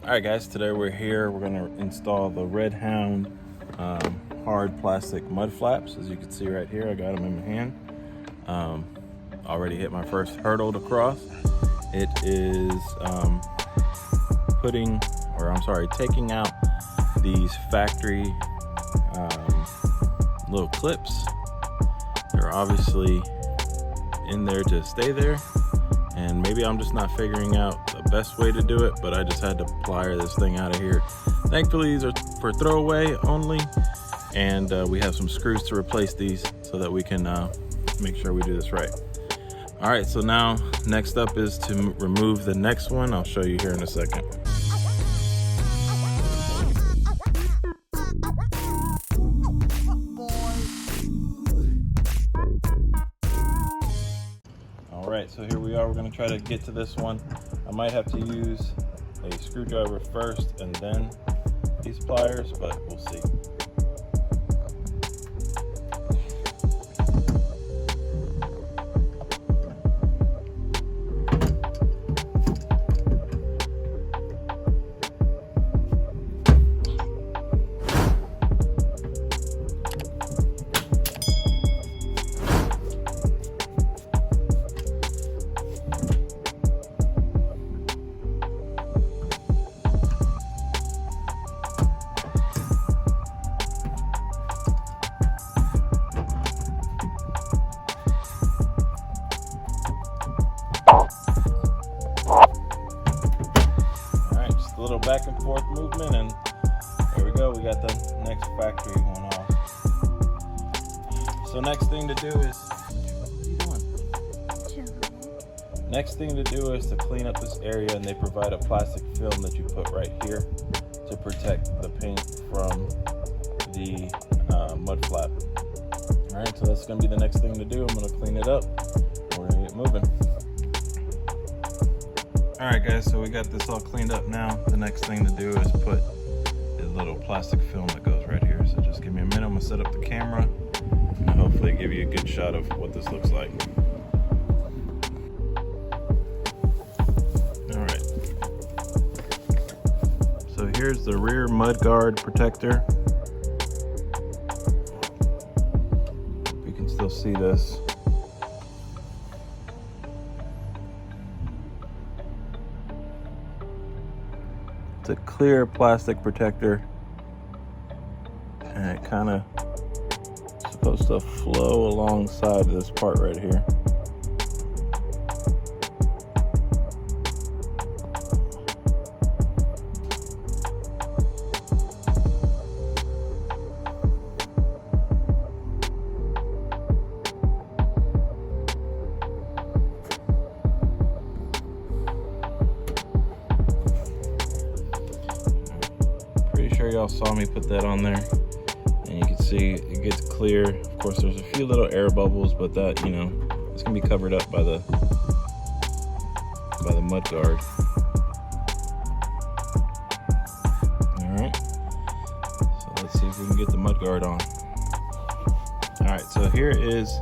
Alright guys, today we're here. We're going to install the Red Hound hard plastic mud flaps. As you can see right here, I got them in my hand. Already hit my first hurdle to cross. It is taking out these factory little clips. They're obviously in there to stay there, and maybe I'm just not figuring out the best way to do it, but I just had to plier this thing out of here. Thankfully these are for throwaway only, and we have some screws to replace these so that we can make sure we do this right. All right, so now next up is to remove the next one. I'll show you here in a second. All right, so here we are. We're gonna try to get to this one. I might have to use a screwdriver first and then these pliers, but we'll see. A little back and forth movement, and there we go. We got the next factory one off. So next thing to do is, what are you doing? Next thing to do is to clean up this area, and they provide a plastic film that you put right here to protect the paint from the mud flap. All right, so that's gonna be the next thing to do. I'm gonna clean it up. We're gonna get moving. All right guys, so we got this all cleaned up now. The next thing to do is put a little plastic film that goes right here. So just give me a minute, I'm gonna set up the camera and hopefully give you a good shot of what this looks like. All right. So here's the rear mud guard protector. You can still see this. A clear plastic protector, and it kind of supposed to flow alongside this part right here. Sure y'all saw me put that on there, and you can see it gets clear. Of course there's a few little air bubbles, but that, you know, it's gonna be covered up by the mud guard. All right, so let's see if we can get the mud guard on. All right, so here is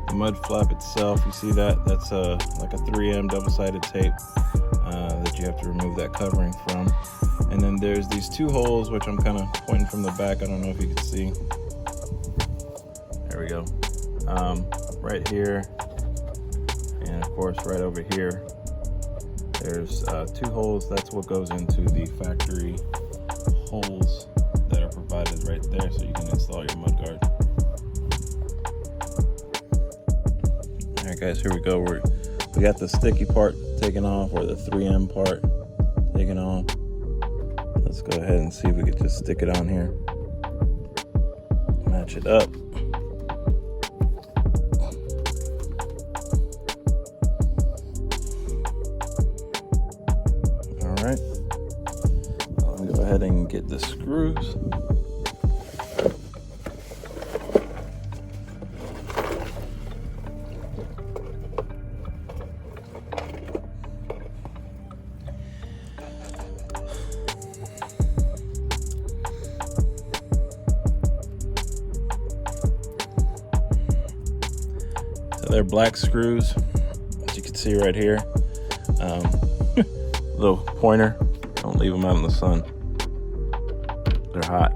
the mud flap itself. You see that? That's like a 3M double-sided tape that you have to remove that covering from. And then there's these two holes, which I'm kind of pointing from the back. I don't know if you can see. There we go. Right here, and of course right over here. There's two holes. That's what goes into the factory holes that are provided right there, so you can install your mud guard. All right, guys, here we go. We got the sticky part taken off, or the 3M part taken off. Let's go ahead and see if we could just stick it on here. Match it up. All right. I'll go ahead and get the screws. They're black screws, as you can see right here. Little pointer Don't leave them out in the sun. They're hot.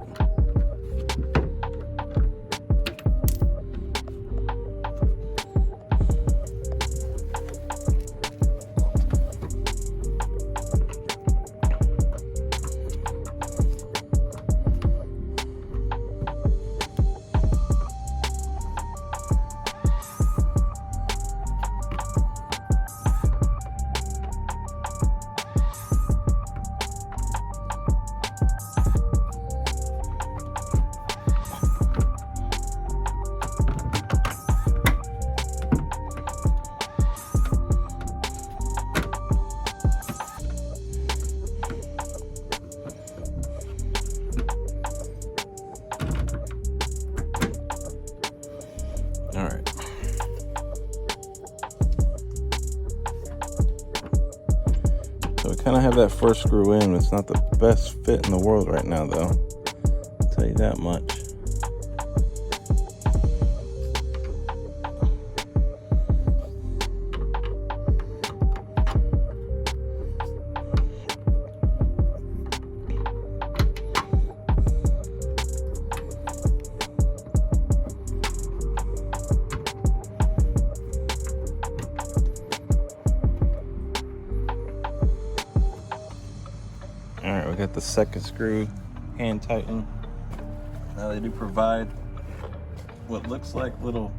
All right. So we kind of have that first screw in. It's not the best fit in the world right now, though. I'll tell you that much. All right, we got the second screw hand tightened. Now they do provide what looks like little,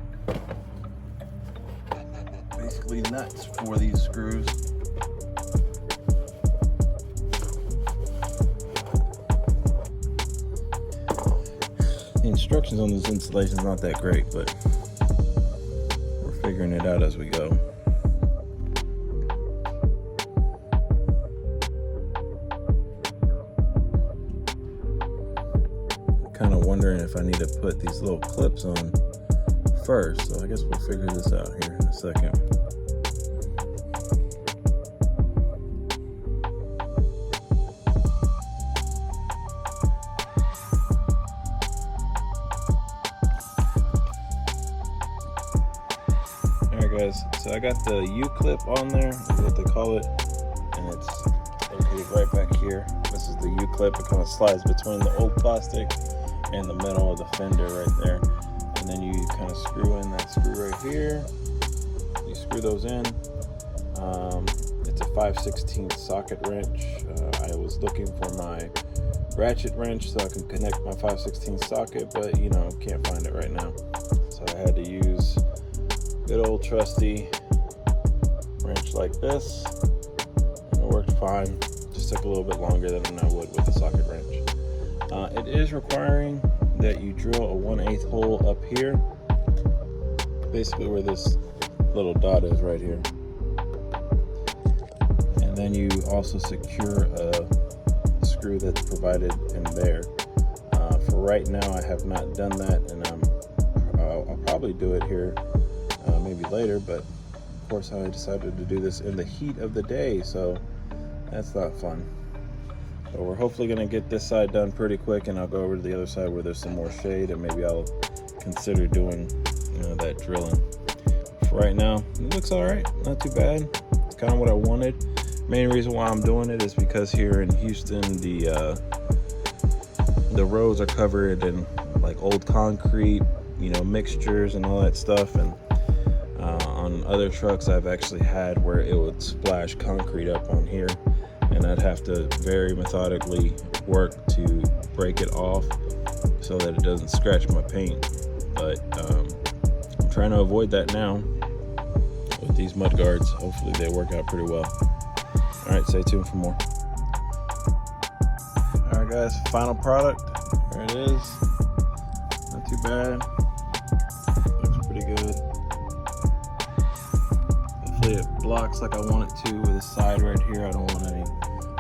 basically nuts for these screws. The instructions on this installation is not that great, but we're figuring it out as we go. Kind of wondering if I need to put these little clips on first, so I guess we'll figure this out here in a second. Alright guys, so I got the U-clip on there, is what they call it, and it's located right back here. This is the U-clip. It kind of slides between the old plastic and the metal of the fender right there, and then you kind of screw in that screw right here. You screw those in. It's a 5/16 socket wrench. I was looking for my ratchet wrench so I can connect my 5/16 socket, but you know, can't find it right now, so I had to use good old trusty wrench like this, and it worked fine. Just took a little bit longer than I would with the socket wrench. It is requiring that you drill a 1/8 hole up here, basically where this little dot is right here, and then you also secure a screw that's provided in there. For right now I have not done that, and I'll probably do it here maybe later, but of course I decided to do this in the heat of the day, so that's not fun. So we're hopefully going to get this side done pretty quick, and I'll go over to the other side where there's some more shade, and maybe I'll consider doing that drilling. For right now, it looks all right, not too bad. It's kind of what I wanted. Main reason why I'm doing it is because here in Houston, the roads are covered in like old concrete, mixtures and all that stuff, and on other trucks I've actually had where it would splash concrete up on here, and I'd have to very methodically work to break it off so that it doesn't scratch my paint. But I'm trying to avoid that now with these mud guards. Hopefully they work out pretty well. All right, stay tuned for more. All right guys, final product. There it is. Not too bad. Looks pretty good. Hopefully it blocks like I want it to with the side right here. I don't want any,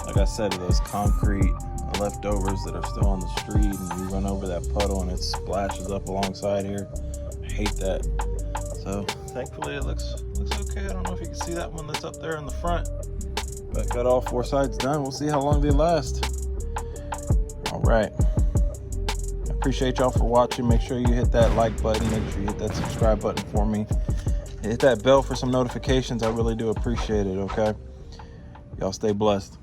like I said, those concrete leftovers that are still on the street, and you run over that puddle and it splashes up alongside here. I hate that. So thankfully it looks okay. I don't know if you can see that one that's up there in the front, but got all four sides done. We'll see how long they last. All right. I appreciate y'all for watching. Make sure you hit that like button. Make sure you hit that subscribe button for me. Hit that bell for some notifications. I really do appreciate it, okay? Y'all stay blessed.